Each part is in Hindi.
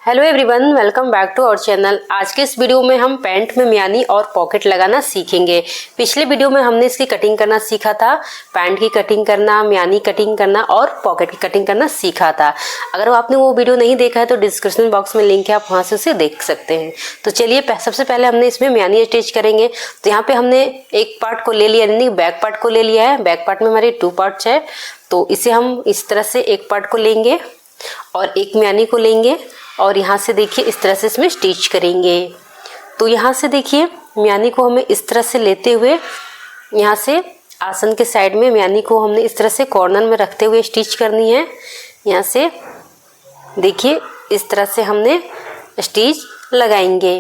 Hello everyone, welcome back to our channel. आज के इस वीडियो में हम पैंट में म्यानी और पॉकेट लगाना सीखेंगे। पिछले वीडियो में हमने इसकी कटिंग करना सीखा था, पैंट की कटिंग करना, म्यानी कटिंग करना और पॉकेट की कटिंग करना सीखा था। अगर आपने वो वीडियो नहीं देखा है तो डिस्क्रिप्शन बॉक्स में लिंक है, आप वहाँ से उसे देख सकते हैं। तो चलिए सबसे पहले हमने इसमें म्यानी अटैच करेंगे। तो यहाँ पे हमने एक पार्ट को ले लिया, यानी बैक पार्ट को ले लिया है। बैक पार्ट में हमारे 2 पार्ट्स है, तो इसे हम इस तरह से एक पार्ट को लेंगे और एक म्यानी को लेंगे और यहाँ से देखिए इस तरह से इसमें स्टिच करेंगे। तो यहाँ से देखिए म्यानी को हमें इस तरह से लेते हुए यहाँ से आसन के साइड में म्यानी को हमने इस तरह से कॉर्नर में रखते हुए स्टिच करनी है। यहाँ से देखिए इस तरह से हमने स्टिच लगाएंगे।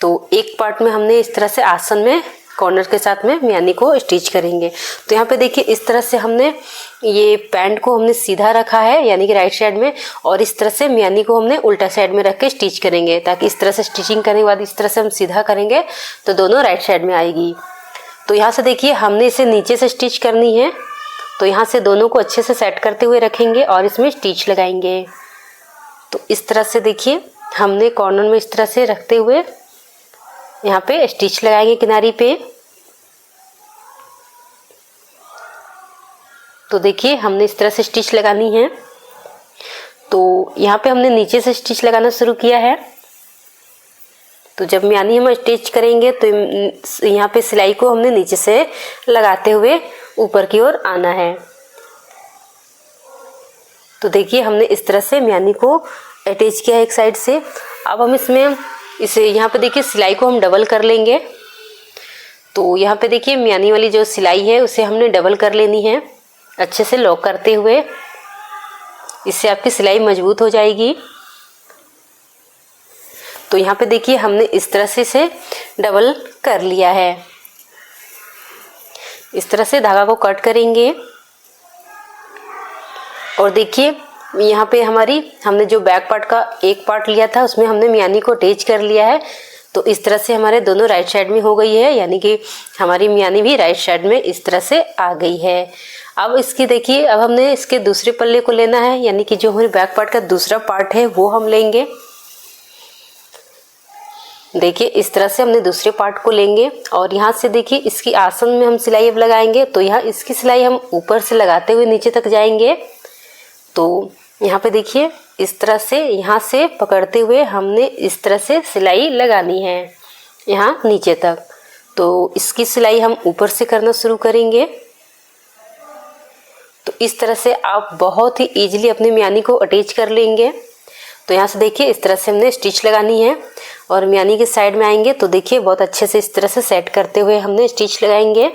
तो एक पार्ट में हमने इस तरह से आसन में कॉर्नर के साथ में म्यानी को स्टिच करेंगे। तो यहाँ पे देखिए इस तरह से हमने ये पैंट को हमने सीधा रखा है, यानी कि राइट साइड में, और इस तरह से म्यानी को हमने उल्टा साइड में रख के स्टिच करेंगे, ताकि इस तरह से स्टिचिंग करने के बाद इस तरह से हम सीधा करेंगे तो दोनों राइट साइड में आएगी। तो यहाँ से देखिए हमने इसे नीचे से स्टिच करनी है, तो यहाँ से दोनों को अच्छे से सेट करते हुए रखेंगे और इसमें स्टिच लगाएंगे। तो इस तरह से देखिए हमने कॉर्नर में इस तरह से रखते हुए यहाँ पे स्टिच लगाएंगे किनारी पे। तो देखिए हमने इस तरह से स्टिच लगानी है। तो यहाँ पे हमने नीचे से स्टिच लगाना शुरू किया है। तो जब म्यानी हम स्टिच करेंगे तो यहाँ पे सिलाई को हमने नीचे से लगाते हुए ऊपर की ओर आना है। तो देखिए हमने इस तरह से म्यानी को अटैच किया है एक साइड से। अब हम इसमें इसे यहाँ पे देखिए सिलाई को हम डबल कर लेंगे। तो यहाँ पे देखिए म्यानी वाली जो सिलाई है उसे हमने डबल कर लेनी है, अच्छे से लॉक करते हुए। इससे आपकी सिलाई मजबूत हो जाएगी। तो यहाँ पे देखिए हमने इस तरह से इसे डबल कर लिया है। इस तरह से धागा को कट करेंगे और देखिए यहाँ पे हमने जो बैक पार्ट का एक पार्ट लिया था उसमें हमने म्यानी को अटैच कर लिया है। तो इस तरह से हमारे दोनों राइट साइड में हो गई है, यानी कि हमारी म्यानी भी राइट साइड में इस तरह से आ गई है। अब इसकी देखिए अब हमने इसके दूसरे पल्ले को लेना है, यानी कि जो हमारे बैक पार्ट का दूसरा पार्ट है वो हम लेंगे। देखिए इस तरह से हमने दूसरे पार्ट को लेंगे और यहाँ से देखिए इसकी आसन में हम सिलाई अब लगाएंगे। तो यहाँ इसकी सिलाई हम ऊपर से लगाते हुए नीचे तक जाएंगे। तो यहाँ पे देखिए इस तरह से यहाँ से पकड़ते हुए हमने इस तरह से सिलाई लगानी है यहाँ नीचे तक। तो इसकी सिलाई हम ऊपर से करना शुरू करेंगे। तो इस तरह से आप बहुत ही इजीली अपनी म्यानी को अटैच कर लेंगे। तो यहाँ से देखिए इस तरह से हमने स्टिच लगानी है और म्यानी के साइड में आएंगे तो देखिए बहुत अच्छे से इस तरह से सेट करते हुए हमने स्टिच लगाएंगे।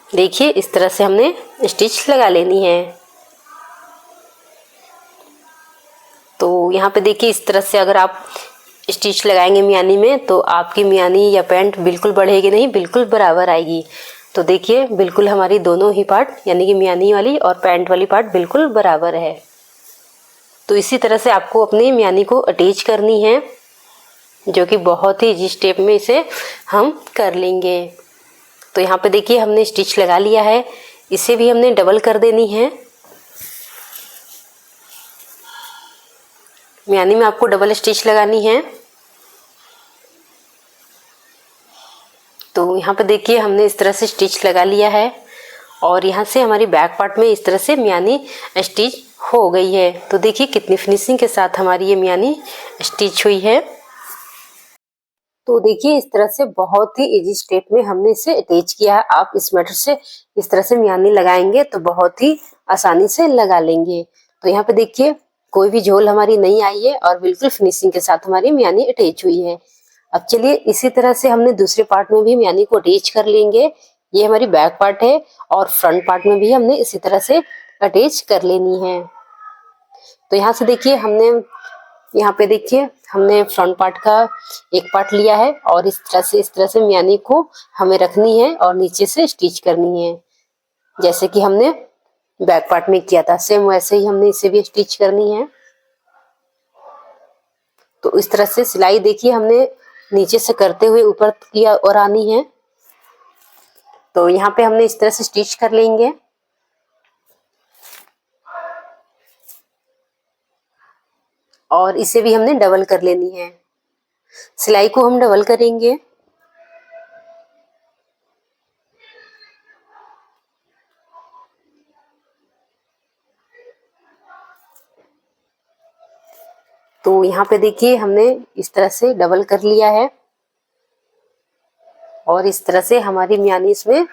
देखिए इस तरह से हमने स्टिच लगा लेनी है। तो यहाँ पे देखिए इस तरह से अगर आप स्टिच लगाएंगे म्यानी में तो आपकी म्यानी या पैंट बिल्कुल बढ़ेगी नहीं, बिल्कुल बराबर आएगी। तो देखिए बिल्कुल हमारी दोनों ही पार्ट, यानी कि म्यानी वाली और पैंट वाली पार्ट बिल्कुल बराबर है। तो इसी तरह से आपको अपनी म्यानी को अटैच करनी है, जो कि बहुत ही इजी स्टेप में इसे हम कर लेंगे। तो यहाँ पे देखिए हमने स्टिच लगा लिया है, इसे भी हमने डबल कर देनी है। म्यानी में आपको डबल स्टिच लगानी है। तो यहाँ पे देखिए हमने इस तरह से स्टिच लगा लिया है और यहाँ से हमारी बैक पार्ट में इस तरह से म्यानी स्टिच हो गई है। तो देखिए कितनी फिनिशिंग के साथ हमारी ये म्यानी स्टिच हुई है। तो देखिए इस तरह से बहुत ही इजी स्टेप में हमने इसे अटैच किया है। आप इस मेथड से इस तरह से म्यानी लगाएंगे तो बहुत ही आसानी से लगा लेंगे। तो यहाँ पे देखिए कोई भी झोल हमारी नहीं आई है और बिल्कुल फिनिशिंग के साथ हमारी म्यानी अटैच हुई है। अब चलिए इसी तरह से हमने दूसरे पार्ट में भी म्यानी को अटैच कर लेंगे। ये हमारी बैक पार्ट है और फ्रंट पार्ट में भी हमने इसी तरह से अटैच कर लेनी है। तो यहाँ से देखिए यहाँ पे देखिए हमने फ्रंट पार्ट का एक पार्ट लिया है और इस तरह से म्यानी को हमें रखनी है और नीचे से स्टिच करनी है, जैसे कि हमने बैक पार्ट में किया था। सेम वैसे ही हमने इसे भी स्टिच करनी है। तो इस तरह से सिलाई देखिए हमने नीचे से करते हुए ऊपर की ओर आनी है। तो यहाँ पे हमने इस तरह से स्टिच कर लेंगे। और इसे भी हमने डबल कर लेनी है। सिलाई को हम डबल करेंगे। तो यहाँ पे देखिए हमने इस तरह से डबल कर लिया है और इस तरह से हमारी मियानी इसमें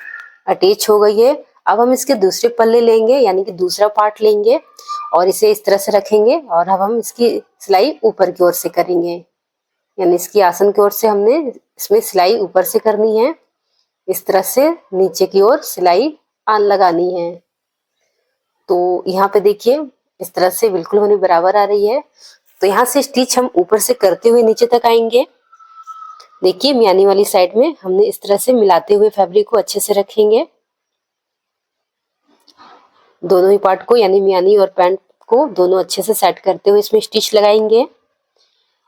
अटैच हो गई है। अब हम इसके दूसरे पल्ले लेंगे, यानी कि दूसरा पार्ट लेंगे और इसे इस तरह से रखेंगे और अब हम इसकी सिलाई ऊपर की ओर से करेंगे, यानी इसकी आसन की ओर से हमने इसमें सिलाई ऊपर से करनी है। इस तरह से नीचे की ओर सिलाई लगानी है। तो यहाँ पे देखिए इस तरह से बिल्कुल हमारी बराबर आ रही है। तो यहाँ से स्टिच हम ऊपर से करते हुए नीचे तक आएंगे। देखिए मियानी वाली साइड में हमने इस तरह से मिलाते हुए फैब्रिक को अच्छे से रखेंगे, दोनों ही पार्ट को, यानी मियानी और पैंट को दोनों अच्छे से सेट करते हुए इसमें स्टिच लगाएंगे।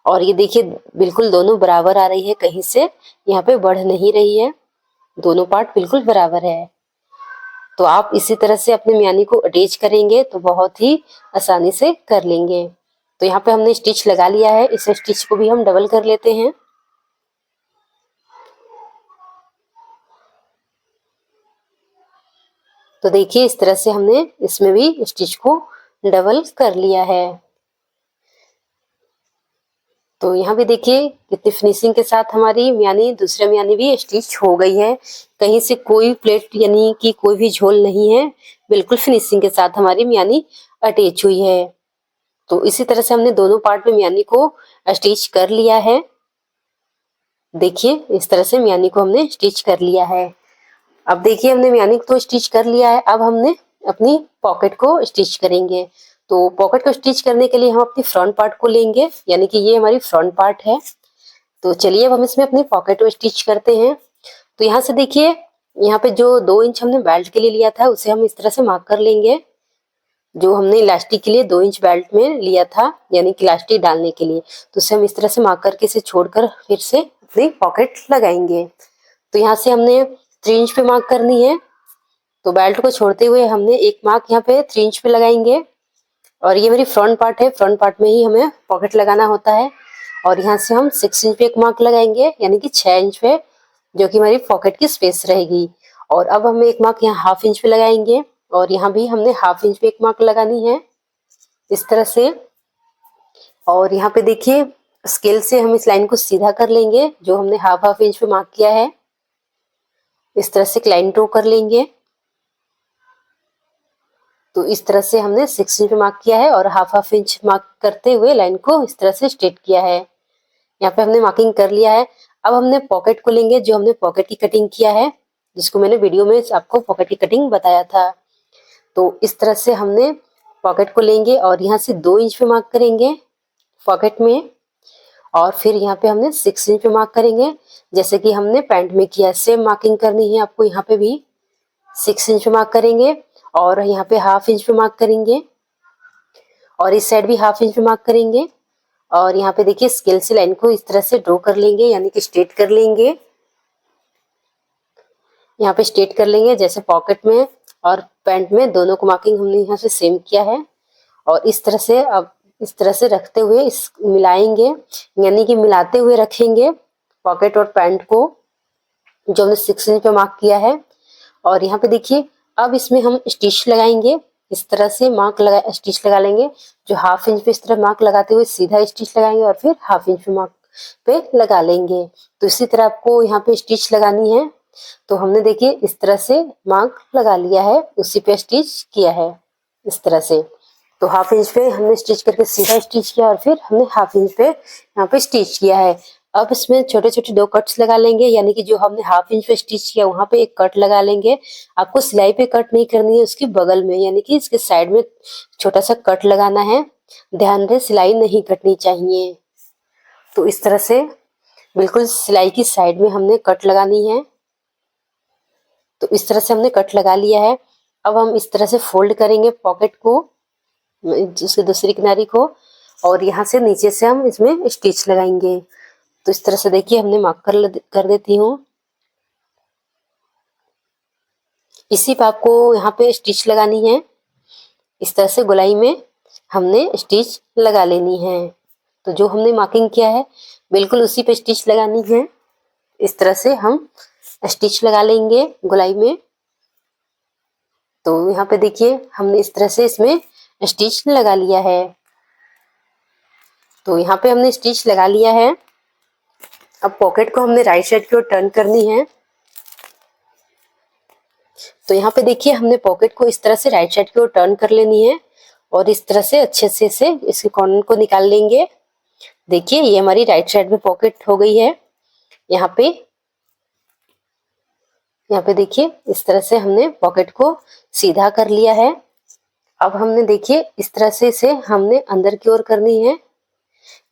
और ये देखिए बिल्कुल दोनों बराबर आ रही है, कहीं से यहाँ पे बढ़ नहीं रही है, दोनों पार्ट बिल्कुल बराबर है। तो आप इसी तरह से अपने मियानी को अटैच करेंगे तो बहुत ही आसानी से कर लेंगे। तो यहाँ पे हमने स्टिच लगा लिया है, इस स्टिच को भी हम डबल कर लेते हैं। तो देखिए इस तरह से हमने इसमें भी स्टिच को डबल कर लिया है। तो यहाँ भी देखिए कितनी फिनिशिंग के साथ हमारी मियानी, दूसरा मियानी भी स्टिच हो गई है। कहीं से कोई प्लेट यानी कि कोई भी झोल नहीं है, बिल्कुल फिनिशिंग के साथ हमारी मियानी अटैच हुई है। तो इसी तरह से हमने दोनों पार्ट में मियानी को स्टिच कर लिया है। देखिए इस तरह से मियानी को हमने स्टिच कर लिया है। अब देखिए हमने मियानी को तो स्टिच कर लिया है, अब हमने अपनी पॉकेट को स्टिच करेंगे। तो पॉकेट को स्टिच करने के लिए हम अपनी फ्रंट पार्ट को लेंगे, यानी कि ये हमारी फ्रंट पार्ट है। तो चलिए अब हम इसमें अपनी पॉकेट को स्टिच करते हैं। तो यहाँ से देखिए यहाँ पे जो 2 इंच हमने बेल्ट के लिए लिया था उसे हम इस तरह से मार्क कर लेंगे। जो हमने इलास्टिक के लिए 2 इंच बेल्ट में लिया था, यानी कि इलास्टिक डालने के लिए, तो उसे हम इस तरह से मार्क करके इसे छोड़कर फिर से अपनी पॉकेट लगाएंगे। तो यहाँ से हमने 3 इंच पे मार्क करनी है। तो बेल्ट को छोड़ते हुए हमने एक मार्क यहाँ पे 3 इंच पे लगाएंगे और ये मेरी फ्रंट पार्ट है, फ्रंट पार्ट में ही हमें पॉकेट लगाना होता है। और यहाँ से हम 6 इंच पे एक मार्क लगाएंगे, यानी कि 6 इंच पे, जो कि हमारी पॉकेट की स्पेस रहेगी। और अब हम एक मार्क यहाँ हाफ इंच पे लगाएंगे और यहाँ भी हमने हाफ इंच पे एक मार्क लगानी है इस तरह से। और यहाँ पे देखिए स्केल से हम इस लाइन को सीधा कर लेंगे, जो हमने हाफ इंच पे मार्क किया है। इस तरह से एक लाइन ड्रॉ कर लेंगे। तो इस तरह से हमने 6 इंच पे मार्क किया है और हाफ इंच मार्क करते हुए लाइन को इस तरह से स्ट्रेट किया है। यहाँ पे हमने मार्किंग कर लिया है। अब हमने पॉकेट को लेंगे, जो हमने पॉकेट की कटिंग किया है, जिसको मैंने वीडियो में आपको पॉकेट की कटिंग बताया था। तो इस तरह से हमने पॉकेट को लेंगे और यहाँ से 2 इंच पे मार्क करेंगे पॉकेट में, और फिर यहाँ पे हमने 6 इंच पे मार्क करेंगे, जैसे कि हमने पैंट में किया। सेम मार्किंग करनी है आपको, यहाँ पे भी 6 इंच पे मार्क करेंगे और यहाँ पे हाफ इंच पे मार्क करेंगे और इस साइड भी हाफ इंच पे मार्क करेंगे। और यहाँ पे देखिए स्केल से लाइन को इस तरह से ड्रॉ कर लेंगे, यानी कि स्ट्रेट कर लेंगे। यहाँ पे स्ट्रेट कर लेंगे जैसे पॉकेट में और पैंट में दोनों को मार्किंग हमने यहाँ से सेम किया है। और इस तरह से अब इस तरह से रखते हुए इस मिलाएंगे, यानी कि मिलाते हुए रखेंगे पॉकेट और पैंट को, जो हमने 6 इंच पे मार्क किया है। और यहाँ पे देखिए अब इसमें हम स्टिच लगाएंगे। इस तरह से मार्क लगा स्टिच लगा लेंगे, जो हाफ इंच पे इस तरह मार्क लगाते हुए सीधा स्टिच लगाएंगे और फिर हाफ इंच पे मार्क पे लगा लेंगे। तो इसी तरह आपको यहाँ पे स्टिच लगानी है। तो हमने देखिए इस तरह से मार्क लगा लिया है, उसी पे स्टिच किया है इस तरह से। तो हाफ इंच पे हमने स्टिच करके सीधा स्टिच किया और फिर हमने हाफ इंच पे यहाँ पे स्टिच किया है। अब इसमें छोटे छोटे 2 कट्स लगा लेंगे, यानी कि जो हमने हाफ इंच पे स्टिच किया वहां पे एक कट लगा लेंगे। आपको सिलाई पे कट नहीं करनी है, उसकी बगल में, यानी कि इसके साइड में छोटा सा कट लगाना है। ध्यान रहे सिलाई नहीं कटनी चाहिए। तो इस तरह से बिल्कुल सिलाई की साइड में हमने कट लगानी है। तो इस तरह से हमने कट लगा लिया है। अब हम इस तरह से फोल्ड करेंगे पॉकेट को, उसके दूसरी किनारे को, और यहाँ से नीचे से हम इसमें स्टिच लगाएंगे। तो इस तरह से देखिए हमने मार्क कर देती हूँ। इसी पे आपको यहाँ पे स्टिच लगानी है। इस तरह से गोलाई में हमने स्टिच लगा लेनी है। तो जो हमने मार्किंग किया है बिल्कुल उसी पे स्टिच लगानी है। इस तरह से हम स्टिच लगा लेंगे गोलाई में। तो यहाँ पे देखिए हमने इस तरह से इसमें स्टिच लगा लिया है। तो यहाँ पे हमने स्टिच लगा लिया है। अब पॉकेट को हमने राइट साइड की ओर टर्न करनी है। तो यहाँ पे देखिए हमने पॉकेट को इस तरह से राइट साइड की ओर टर्न कर लेनी है और इस तरह से अच्छे से इसके कॉर्नर को निकाल लेंगे। देखिए ये हमारी राइट साइड में पॉकेट हो गई है। यहाँ पे देखिए इस तरह से हमने पॉकेट को सीधा कर लिया है। अब हमने देखिए इस तरह से इसे हमने अंदर की ओर करनी है,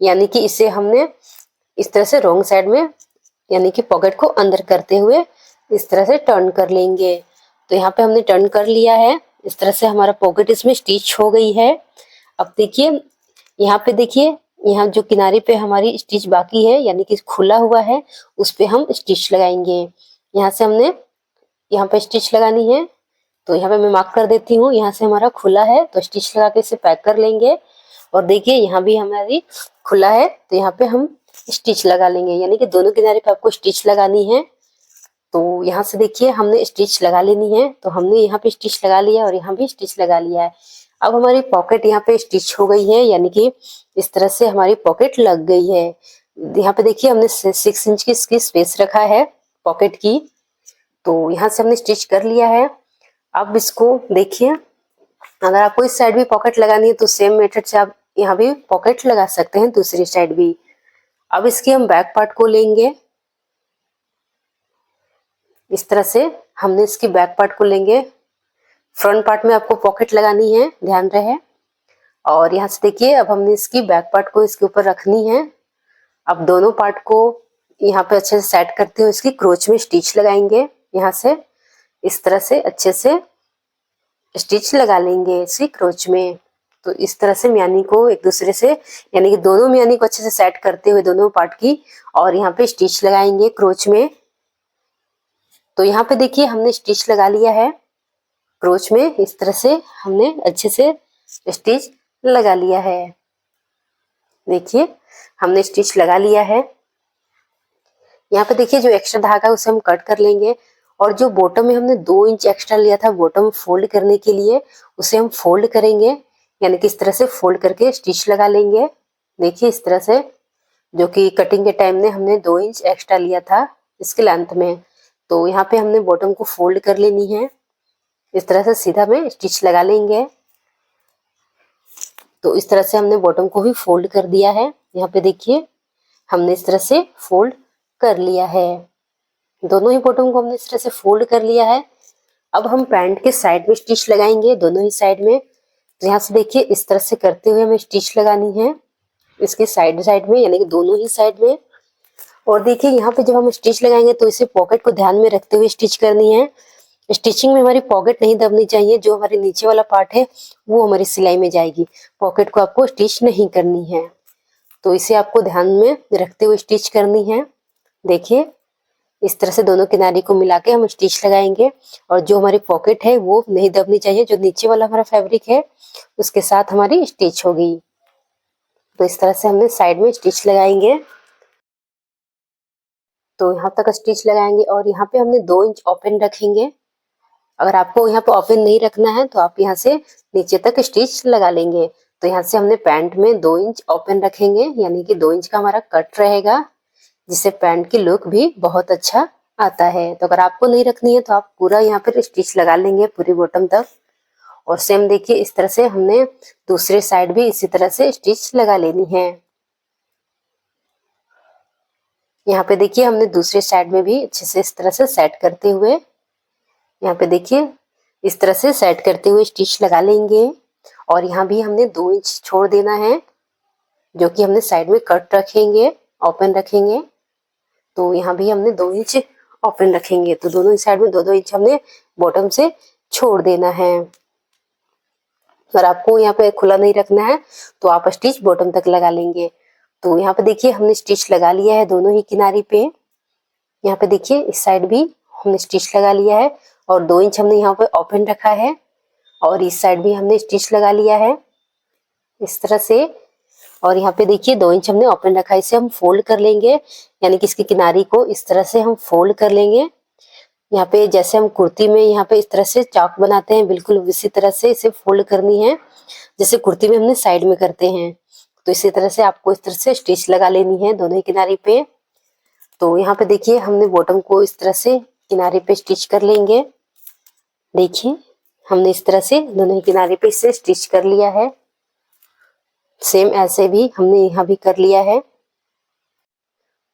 यानी कि इसे हमने इस तरह से रॉन्ग साइड में, यानी कि पॉकेट को अंदर करते हुए इस तरह से टर्न कर लेंगे। तो यहाँ पे हमने टर्न कर लिया है। इस तरह से हमारा पॉकेट इसमें स्टिच हो गई है। अब देखिए यहाँ पे देखिए यहाँ जो किनारे पे हमारी स्टिच बाकी है, यानी कि खुला हुआ है, उस पे हम स्टिच लगाएंगे। यहाँ से हमने यहाँ पे स्टिच लगानी है। तो यहाँ पे मैं मार्क कर देती हूँ, यहाँ से हमारा खुला है तो स्टिच लगा के इसे पैक कर लेंगे। और देखिए यहाँ भी हमारी खुला है तो यहाँ पे हम स्टिच लगा लेंगे, यानी कि दोनों किनारे पे आपको स्टिच लगानी है। तो यहाँ से देखिए हमने स्टिच लगा लेनी है। तो हमने यहाँ पे स्टिच लगा लिया और यहाँ भी स्टिच लगा लिया है। अब हमारी पॉकेट यहाँ पे स्टिच हो गई है, यानी कि इस तरह से हमारी पॉकेट लग गई है। यहाँ पे देखिए हमने 6 इंच की इसकी स्पेस रखा है पॉकेट की। तो यहाँ से हमने स्टिच कर लिया है। अब इसको देखिए, अगर आपको इस साइड भी पॉकेट लगानी है तो सेम मेथड से आप यहाँ भी पॉकेट लगा सकते हैं, दूसरी साइड भी। अब इसकी हम बैक पार्ट को लेंगे। इस तरह से हमने इसकी बैक पार्ट को लेंगे। फ्रंट पार्ट में आपको पॉकेट लगानी है, ध्यान रहे। और यहाँ से देखिए अब हमने इसकी बैक पार्ट को इसके ऊपर रखनी है। अब दोनों पार्ट को यहाँ पे अच्छे से सेट करते हुए इसकी क्रोच में स्टिच लगाएंगे। यहाँ से इस तरह से अच्छे से स्टिच लगा लेंगे इसकी क्रोच में। तो इस तरह से म्यानी को एक दूसरे से, यानी कि दोनों म्यानी को अच्छे से सेट करते हुए दोनों पार्ट की, और यहाँ पे स्टिच लगाएंगे क्रोच में। तो यहाँ पे देखिए हमने स्टिच लगा लिया है क्रोच में। इस तरह से हमने अच्छे से स्टिच लगा लिया है। देखिए हमने स्टिच लगा लिया है। यहाँ पे देखिए जो एक्स्ट्रा धागा है उसे हम कट कर लेंगे। और जो बॉटम में हमने 2 इंच एक्स्ट्रा लिया था बॉटम फोल्ड करने के लिए, उसे हम फोल्ड करेंगे, यानी कि इस तरह से फोल्ड करके स्टिच लगा लेंगे। देखिए इस तरह से, जो कि कटिंग के टाइम में हमने 2 इंच एक्स्ट्रा लिया था इसके लेंथ में। तो यहाँ पे हमने बॉटम को फोल्ड कर लेनी है। इस तरह से सीधा में स्टिच लगा लेंगे। तो इस तरह से हमने बॉटम को भी फोल्ड कर दिया है। यहाँ पे देखिए हमने इस तरह से फोल्ड कर लिया है। दोनों ही बॉटम को हमने इस तरह से फोल्ड कर लिया है। अब हम पैंट के साइड में स्टिच लगाएंगे, दोनों ही साइड में। तो यहाँ से देखिए इस तरह से करते हुए हमें स्टिच लगानी है इसके साइड में, यानी कि दोनों ही साइड में। और देखिए यहाँ पे जब हम स्टिच लगाएंगे तो इसे पॉकेट को ध्यान में रखते हुए स्टिच करनी है। स्टिचिंग में हमारी पॉकेट नहीं दबनी चाहिए। जो हमारे नीचे वाला पार्ट है वो हमारी सिलाई में जाएगी, पॉकेट को आपको स्टिच नहीं करनी है। तो इसे आपको ध्यान में रखते हुए स्टिच करनी है। देखिए इस तरह से दोनों किनारे को मिला के हम स्टिच लगाएंगे। और जो हमारी पॉकेट है वो नहीं दबनी चाहिए, जो नीचे वाला हमारा फैब्रिक है उसके साथ हमारी स्टिच होगी। तो इस तरह से हमने साइड में स्टिच लगाएंगे। तो यहाँ तक स्टिच लगाएंगे और यहाँ पे हमने 2 इंच ओपन रखेंगे। अगर आपको यहाँ पे ओपन नहीं रखना है तो आप यहाँ से नीचे तक स्टिच लगा लेंगे। तो यहाँ से हमने पैंट में 2 इंच ओपन रखेंगे, यानी कि 2 इंच का हमारा कट रहेगा, जिससे पैंट की लुक भी बहुत अच्छा आता है। तो अगर आपको नहीं रखनी है तो आप पूरा यहाँ पर स्टिच लगा लेंगे पूरी बॉटम तक। और सेम देखिए इस तरह से हमने दूसरे साइड भी इसी तरह से स्टिच लगा लेनी है। यहाँ पे देखिए हमने दूसरे साइड में भी अच्छे से इस तरह से सेट करते हुए, यहाँ पे देखिए इस तरह से सेट करते हुए स्टिच लगा लेंगे। और यहाँ भी हमने 2 इंच छोड़ देना है, जो कि हमने साइड में कट रखेंगे, ओपन रखेंगे। तो यहाँ भी हमने 2 इंच ओपन रखेंगे। तो दोनों ही साइड में 2-2 इंच हमने बॉटम से छोड़ देना है। अगर आपको यहाँ पे खुला नहीं रखना है तो आप स्टिच बॉटम तक लगा लेंगे। तो यहाँ पे देखिए हमने स्टिच लगा लिया है दोनों ही किनारे पे। यहाँ पे देखिए इस साइड भी हमने स्टिच लगा लिया है और 2 इंच हमने यहाँ पे ओपन रखा है। और इस साइड भी हमने स्टिच लगा लिया है इस तरह से। और यहाँ पे देखिए 2 इंच हमने ओपन रखा है, इसे हम फोल्ड कर लेंगे, यानी कि इसकी किनारी को इस तरह से हम फोल्ड कर लेंगे। यहाँ पे जैसे हम कुर्ती में यहाँ पे इस तरह से चाक बनाते हैं, बिल्कुल उसी तरह से इसे फोल्ड करनी है, जैसे कुर्ती में हमने साइड में करते हैं। तो इसी तरह से आपको इस तरह से स्टिच लगा लेनी है दोनों ही किनारे पे। तो यहाँ पे देखिए हमने बॉटम को इस तरह से किनारे पे स्टिच कर लेंगे। देखिए हमने इस तरह से दोनों ही किनारे पे इसे स्टिच कर लिया है। सेम ऐसे भी हमने यहाँ भी कर लिया है।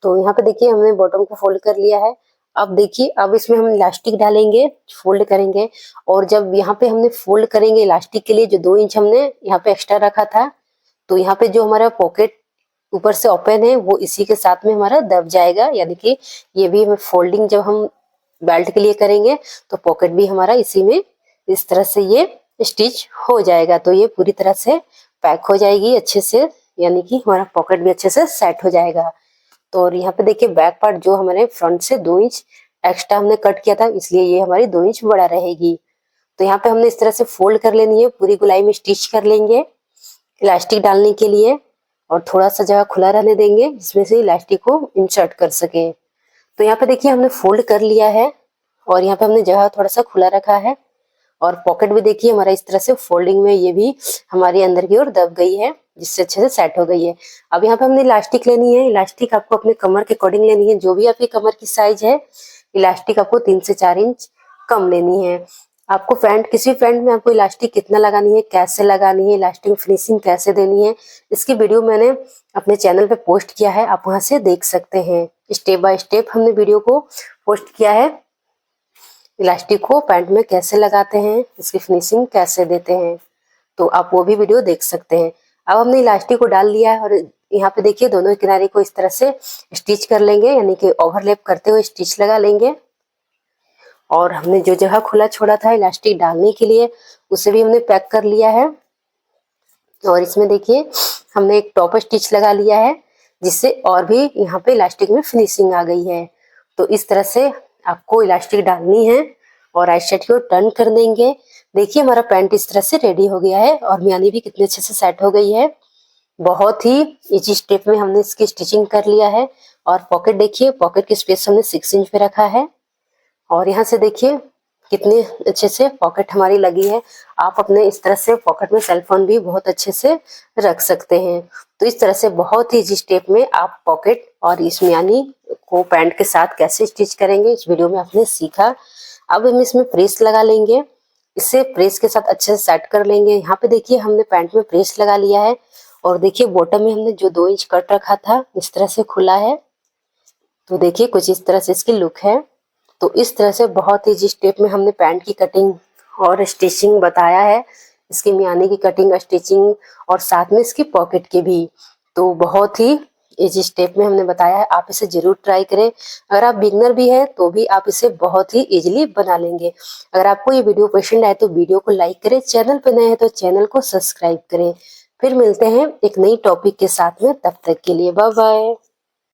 तो यहाँ पे देखिए हमने बॉटम को फोल्ड कर लिया है। अब देखिए अब इसमें हम इलास्टिक डालेंगे, फोल्ड करेंगे, और जब यहाँ पे हमने फोल्ड करेंगे इलास्टिक के लिए जो 2 इंच हमने यहाँ पे एक्स्ट्रा रखा था, तो यहाँ पे जो हमारा पॉकेट ऊपर से ओपन है वो इसी के साथ में हमारा दब जाएगा, यानी कि ये भी हमें फोल्डिंग जब हम बेल्ट के लिए करेंगे तो पॉकेट भी हमारा इसी में इस तरह से ये स्टिच हो जाएगा। तो ये पूरी तरह से पैक हो जाएगी अच्छे से, यानी कि हमारा पॉकेट भी अच्छे से सेट हो जाएगा। तो और यहाँ पे देखिए बैक पार्ट जो हमारे फ्रंट से 2 इंच एक्स्ट्रा हमने कट किया था, इसलिए ये हमारी 2 इंच बड़ा रहेगी। तो यहाँ पे हमने इस तरह से फोल्ड कर लेनी है, पूरी गोलाई में स्टिच कर लेंगे इलास्टिक डालने के लिए, और थोड़ा सा जगह खुला रहने देंगे जिसमें से इलास्टिक को इंसर्ट कर सके। तो यहाँ पे देखिए हमने फोल्ड कर लिया है, और यहाँ पे हमने जगह थोड़ा सा खुला रखा है, और पॉकेट भी देखिए हमारा इस तरह से फोल्डिंग में ये भी हमारी अंदर की ओर दब गई है, जिससे अच्छे से सेट हो गई है। अब यहाँ पे हमने इलास्टिक लेनी है। इलास्टिक आपको अपने कमर के अकॉर्डिंग लेनी है, जो भी आपकी कमर की साइज है। इलास्टिक आपको 3 से 4 इंच कम लेनी है। आपको पैंट किसी पैंट में आपको इलास्टिक कितना लगानी है, कैसे लगानी है, इलास्टिक फिनिशिंग कैसे देनी है, इसकी वीडियो मैंने अपने चैनल पे पोस्ट किया है, आप वहां से देख सकते हैं। स्टेप बाय स्टेप हमने वीडियो को पोस्ट किया है। इलास्टिक को पैंट में कैसे लगाते हैं, इसकी फिनिशिंग कैसे देते हैं, तो आप वो भी वीडियो देख सकते हैं। अब हमने इलास्टिक को डाल लिया है, और यहाँ पे देखिए दोनों किनारे को इस तरह से स्टिच कर लेंगे, यानी कि ओवरलैप करते हुए स्टिच लगा लेंगे। और हमने जो जगह खुला छोड़ा था इलास्टिक डालने के लिए, उसे भी हमने पैक कर लिया है। और इसमें देखिए हमने एक टॉप स्टिच लगा लिया है, जिससे और भी यहाँ पे इलास्टिक में फिनिशिंग आ गई है। तो इस तरह से आपको इलास्टिक डालनी है, और राइट साइड की ओर टर्न कर देंगे। देखिए हमारा पैंट इस तरह से रेडी हो गया है, और मियानी भी कितने अच्छे से सेट हो गई है। बहुत ही इजी स्टेप में हमने इसकी स्टिचिंग कर लिया है। और पॉकेट देखिए, पॉकेट की स्पेस हमने 6 इंच पे रखा है, और यहाँ से देखिए कितने अच्छे से पॉकेट हमारी लगी है। आप अपने इस तरह से पॉकेट में सेलफोन भी बहुत अच्छे से रख सकते हैं। तो इस तरह से बहुत ही इजी स्टेप में आप पॉकेट और इस मियानी को पैंट के साथ कैसे स्टिच करेंगे, इस वीडियो में आपने सीखा। अब हम इसमें प्रेस लगा लेंगे, इसे प्रेस के साथ अच्छे से सेट कर लेंगे। यहाँ पे देखिए हमने पैंट में प्रेस लगा लिया है, और देखिए बॉटम में हमने जो 2 इंच कट रखा था इस तरह से खुला है। तो देखिए कुछ इस तरह से इसकी लुक है। तो इस तरह से बहुत इजी स्टेप में हमने पैंट की कटिंग और स्टिचिंग बताया है, इसकी मियानी की कटिंग स्टिचिंग, और साथ में इसकी पॉकेट की भी। तो बहुत ही इजी स्टेप में हमने बताया है, आप इसे जरूर ट्राई करें। अगर आप बिगनर भी है तो भी आप इसे बहुत ही इजीली बना लेंगे। अगर आपको ये वीडियो पसंद आए तो वीडियो को लाइक करें, चैनल पर नए हैं तो चैनल को सब्सक्राइब करें। फिर मिलते हैं एक नई टॉपिक के साथ में, तब तक के लिए बाय बाय।